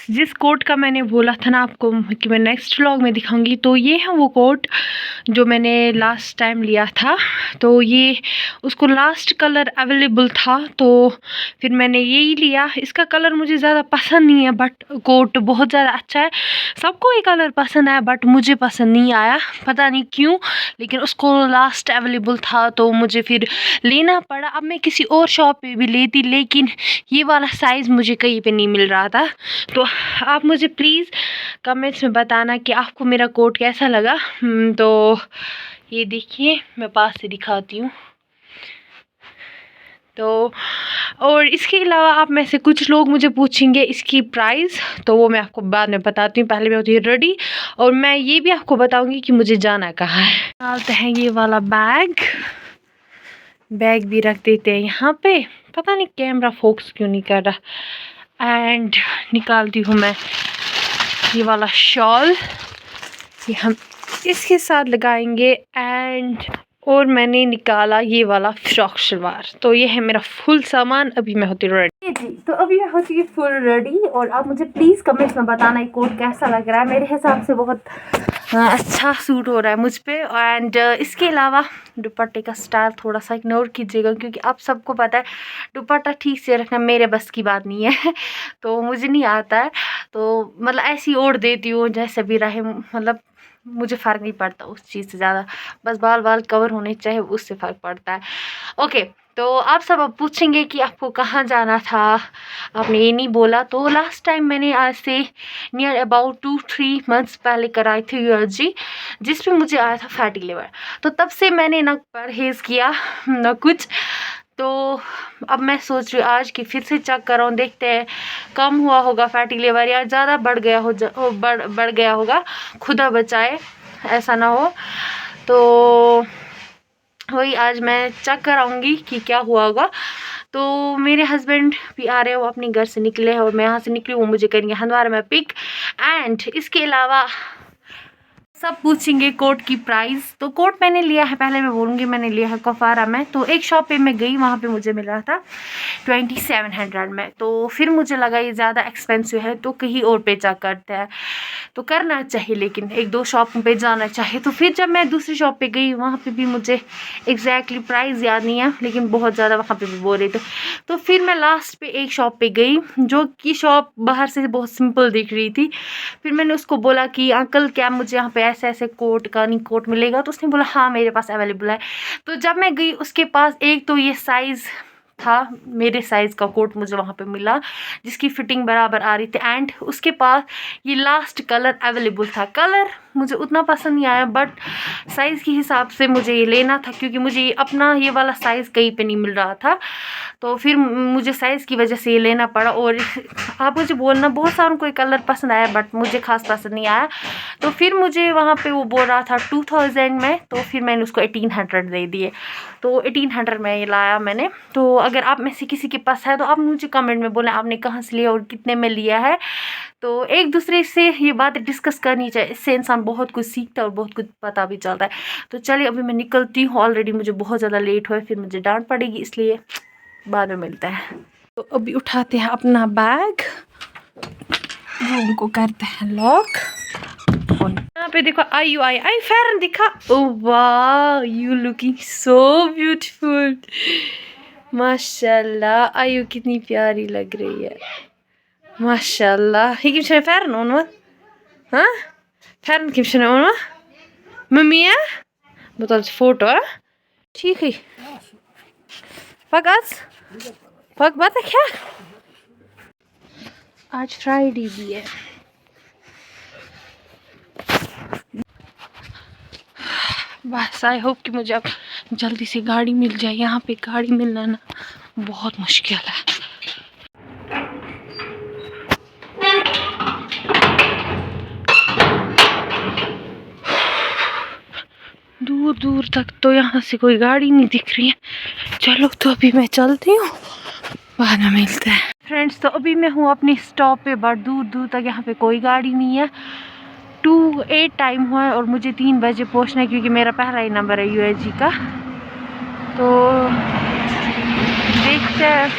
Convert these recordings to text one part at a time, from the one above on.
जिस कोट का मैंने बोला था ना आपको कि मैं नेक्स्ट व्लॉग में दिखाऊंगी, तो ये है वो कोट जो मैंने लास्ट टाइम लिया था। तो ये उसको लास्ट कलर अवेलेबल था, तो फिर मैंने यही लिया। इसका कलर मुझे ज़्यादा पसंद नहीं है, बट कोट बहुत ज़्यादा अच्छा है। सबको ये कलर पसंद है, बट मुझे पसंद नहीं आया, पता नहीं क्यों। लेकिन उसको लास्ट अवेलेबल था तो मुझे फिर लेना पड़ा। अब मैं किसी और शॉप पे भी लेती, लेकिन ये वाला साइज़ मुझे कहीं पे नहीं मिल रहा था। तो आप मुझे प्लीज़ कमेंट्स में बताना कि आपको मेरा कोट कैसा लगा। तो ये देखिए, मैं पास से दिखाती हूँ। तो और इसके अलावा आप में से कुछ लोग मुझे पूछेंगे इसकी प्राइस, तो वो मैं आपको बाद में बताती हूँ। पहले मैं होती हूँ रेडी, और मैं ये भी आपको बताऊँगी कि मुझे जाना कहाँ है। डालते हैं ये वाला बैग भी रख देते हैं यहाँ पे। पता नहीं कैमरा फोकस क्यों नहीं कर रहा। एंड निकालती हूँ मैं ये वाला शॉल, ये हम इसके साथ लगाएंगे। एंड और मैंने निकाला ये वाला फ्रॉक शलवार। तो ये है मेरा फुल सामान। अभी मैं होती रेडी जी। तो अभी मैं होती है फुल रेडी, और आप मुझे प्लीज़ कमेंट्स में बताना ये कोट कैसा लग रहा है। मेरे हिसाब से बहुत अच्छा सूट हो रहा है मुझ पे। एंड इसके अलावा दुपट्टे का स्टाइल थोड़ा सा इग्नोर कीजिएगा, क्योंकि आप सबको पता है दुपट्टा ठीक से रखना मेरे बस की बात नहीं है। तो मुझे नहीं आता है, तो मतलब ऐसी ओढ़ देती हूँ जैसे भी रहे। मतलब मुझे फ़र्क नहीं पड़ता उस चीज़ से ज़्यादा, बस बाल कवर होने चाहिए, उससे फ़र्क पड़ता है। ओके, तो आप सब अब पूछेंगे कि आपको कहाँ जाना था, आपने ये नहीं बोला। तो लास्ट टाइम मैंने आज से नियर अबाउट 2-3 मंथ्स पहले कराई थी USG, जिस पे मुझे आया था फैटी लिवर। तो तब से मैंने ना परहेज़ किया ना कुछ। तो अब मैं सोच रही हूँ आज कि फिर से चेक कराऊँ, देखते हैं कम हुआ होगा फैटी लिवर या ज़्यादा बढ़ गया बढ़ गया होगा। खुदा बचाए ऐसा ना हो। तो वही आज मैं चेक कराऊंगी कि क्या हुआ होगा। तो मेरे हस्बैंड भी आ रहे हो, अपने घर से निकले हैं, और मैं यहाँ से निकली हूँ, मुझे करेंगे हंदवारा में पिक। एंड इसके अलावा सब पूछेंगे कोट की प्राइस। तो कोट मैंने लिया है, पहले मैं बोलूँगी, मैंने लिया है कुफवारा में। तो एक शॉप पे मैं गई, वहाँ पे मुझे मिल रहा था 2700 में। तो फिर मुझे लगा ये ज़्यादा एक्सपेंसिव है, तो कहीं और पे चेक करते हैं। तो करना चाहिए, लेकिन 1-2 शॉप पे जाना चाहिए। तो फिर जब मैं दूसरी शॉप पे गई, वहाँ पे भी मुझे एग्जैक्टली प्राइस याद नहीं है, लेकिन बहुत ज़्यादा वहाँ पे भी बोल रहे थे। तो फिर मैं लास्ट पे एक शॉप पे गई, जो कि शॉप बाहर से बहुत सिंपल दिख रही थी। फिर मैंने उसको बोला कि अंकल क्या मुझे यहाँ पे ऐसे ऐसे कोट मिलेगा? तो उसने बोला हाँ मेरे पास अवेलेबल है। तो जब मैं गई उसके पास, एक तो ये साइज़ था, मेरे साइज़ का कोट मुझे वहाँ पे मिला, जिसकी फिटिंग बराबर आ रही थी। एंड उसके पास ये लास्ट कलर अवेलेबल था। कलर मुझे उतना पसंद नहीं आया, बट साइज़ के हिसाब से मुझे ये लेना था, क्योंकि मुझे अपना ये वाला साइज़ कहीं पे नहीं मिल रहा था। तो फिर मुझे साइज़ की वजह से ये लेना पड़ा। और आप मुझे बोलना, बहुत सारों को ये कलर पसंद आया, बट मुझे खास पसंद नहीं आया। तो फिर मुझे वहाँ पे वो बोल रहा था 2000 में, तो फिर मैंने उसको 1800 दे दिए। तो 1800 में ये लाया मैंने। तो अगर आप में से किसी के पास है तो आप मुझे कमेंट में बोलें आपने कहाँ से लिया और कितने में लिया है। तो एक दूसरे से ये बात डिस्कस करनी चाहिए, इससे इंसान बहुत कुछ सीखता है और बहुत कुछ पता भी चलता है। तो चलिए अभी मैं निकलती हूँ, ऑलरेडी मुझे बहुत ज़्यादा लेट हुआ है, फिर मुझे डांट पड़ेगी, इसलिए बाद में मिलते हैं। तो अभी उठाते हैं अपना बैग, रूम को करते हैं लॉक। यहाँ पे देखो आई फेरन दिखा। ओह वाह, यू लुकिंग सो ब्यूटीफुल। माशाल्लाह, आयु कितनी प्यारी लग रही है, माशाल्लाह। ये किम फेरन ओन हाँ फेरन किम ओन मम्मी है बता फोटो है ठीक है पग बात है क्या। आज फ्राइडे भी है। बस आई होप कि मुझे अब जल्दी से गाड़ी मिल जाए। यहाँ पे गाड़ी मिलना ना बहुत मुश्किल है। दूर दूर तक तो यहाँ से कोई गाड़ी नहीं दिख रही है। चलो तो अभी मैं चलती हूँ, बाद में मिलते हैं। फ्रेंड्स, तो अभी मैं हूँ अपनी स्टॉप पे, बट दूर दूर तक यहाँ पे कोई गाड़ी नहीं है। 2:08 टाइम हुआ है और मुझे 3 बजे पहुँचना है, क्योंकि मेरा पहला ही नंबर है USG का। तो देखते हैं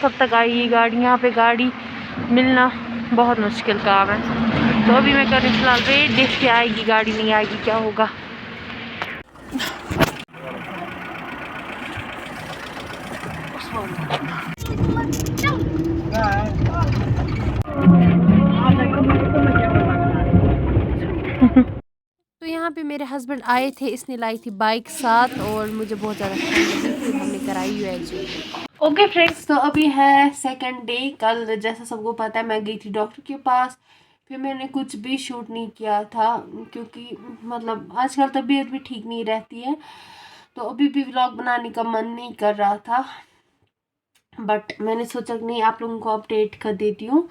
कब तक आएगी गाड़ी। यहाँ पे गाड़ी मिलना बहुत मुश्किल काम है। तो अभी मैं कर रही फिलहाल वेट, देखते आएगी गाड़ी नहीं आएगी क्या होगा। तो यहाँ पे मेरे हस्बैंड आए थे, इसने लाई थी बाइक साथ और मुझे बहुत ज़्यादा ठंड लगी, फिर हमने कराई यूएसजी। ओके फ्रेंड्स, तो अभी है सेकंड डे। कल जैसा सबको पता है मैं गई थी डॉक्टर के पास, फिर मैंने कुछ भी शूट नहीं किया था क्योंकि मतलब आजकल तबीयत भी ठीक नहीं रहती है, तो अभी भी व्लॉग बनाने का मन नहीं कर रहा था। बट मैंने सोचा कि नहीं, आप लोगों को अपडेट कर देती हूँ।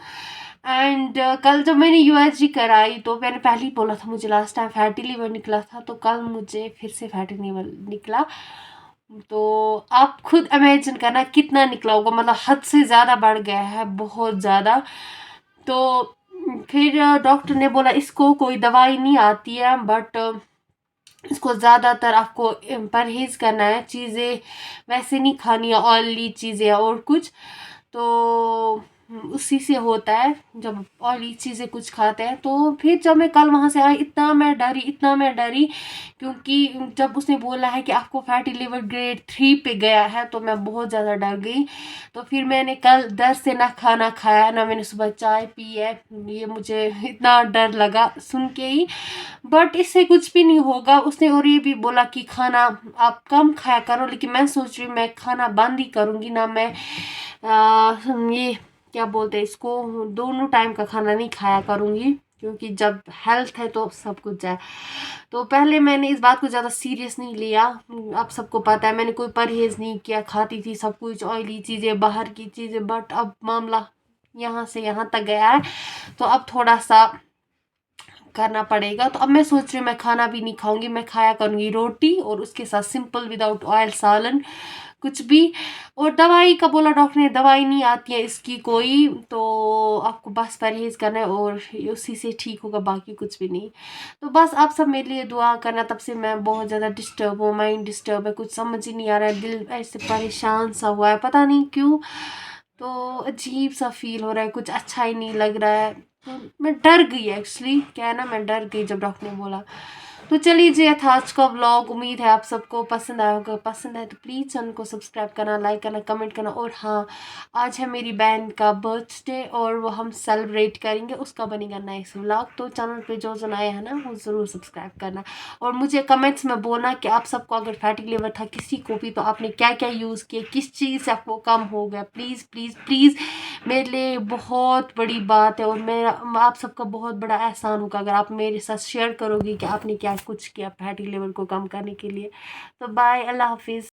एंड कल जब मैंने यूएसजी कराई तो मैंने पहले ही बोला था मुझे लास्ट टाइम फैटी लिवर निकला था, तो कल मुझे फिर से फैटी लिवर निकला। तो आप खुद इमेजिन करना कितना निकला होगा, मतलब हद से ज़्यादा बढ़ गया है, बहुत ज़्यादा। तो फिर डॉक्टर ने बोला इसको कोई दवाई नहीं आती है, बट इसको ज़्यादातर आपको परहेज़ करना है, चीज़ें वैसे नहीं खानी है, ऑयली चीज़ें और कुछ। तो उसी से होता है जब ऑयली चीज़ें कुछ खाते हैं। तो फिर जब मैं कल वहाँ से आई, इतना मैं डरी क्योंकि जब उसने बोला है कि आपको फैटी लिवर ग्रेड 3 पे गया है, तो मैं बहुत ज़्यादा डर गई। तो फिर मैंने कल डर से ना खाना खाया ना मैंने सुबह चाय पी है, ये मुझे इतना डर लगा सुन के ही। बट इससे कुछ भी नहीं होगा। उसने और ये भी बोला कि खाना आप कम खाया करो, लेकिन मैं सोच रही हूँ मैं खाना बंद ही करूँगी ना, मैं ये क्या बोलते हैं इसको, दोनों टाइम का खाना नहीं खाया करूँगी क्योंकि जब हेल्थ है तो सब कुछ है। तो पहले मैंने इस बात को ज़्यादा सीरियस नहीं लिया, अब सबको पता है मैंने कोई परहेज़ नहीं किया, खाती थी सब कुछ ऑयली चीज़ें, बाहर की चीज़ें। बट अब मामला यहाँ से यहाँ तक गया है, तो अब थोड़ा सा करना पड़ेगा। तो अब मैं सोच रही हूँ मैं खाना भी नहीं खाऊंगी, मैं खाया करूँगी रोटी और उसके साथ सिंपल विदाउट ऑयल सालन कुछ भी। और दवाई का बोला डॉक्टर ने, दवाई नहीं आती है इसकी कोई, तो आपको बस परहेज करना है और उसी से ठीक होगा, बाकी कुछ भी नहीं। तो बस आप सब मेरे लिए दुआ करना। तब से मैं बहुत ज़्यादा डिस्टर्ब हूँ, माइंड डिस्टर्ब है, कुछ समझ ही नहीं आ रहा है, दिल ऐसे परेशान सा हुआ है, पता नहीं क्यों। तो अजीब सा फील हो रहा है, कुछ अच्छा ही नहीं लग रहा है। तो मैं डर गई एक्चुअली, क्या है ना, मैं डर गई जब डॉक्टर ने बोला। तो चलिए जी, ये था आज का व्लॉग। उम्मीद है आप सबको पसंद आया होगा। पसंद है तो प्लीज़ चैनल को सब्सक्राइब करना, लाइक करना, कमेंट करना। और हाँ, आज है मेरी बहन का बर्थडे और वो हम सेलिब्रेट करेंगे, उसका बनेगा नेक्स्ट व्लॉग। तो चैनल पे जो नए हैं ना वो ज़रूर सब्सक्राइब करना। और मुझे कमेंट्स में बोलना कि आप सबको अगर फैटी लिवर था किसी को भी, तो आपने क्या क्या यूज़ किया, किस चीज़ से आपको कम हो गया। प्लीज़ प्लीज़ प्लीज़, मेरे लिए बहुत बड़ी बात है और मैं आप सबका बहुत बड़ा एहसान होगा अगर आप मेरे साथ शेयर करोगे कि आपने क्या कुछ किया फैटी लिवर को कम करने के लिए। तो बाय, अल्लाह हाफिज़।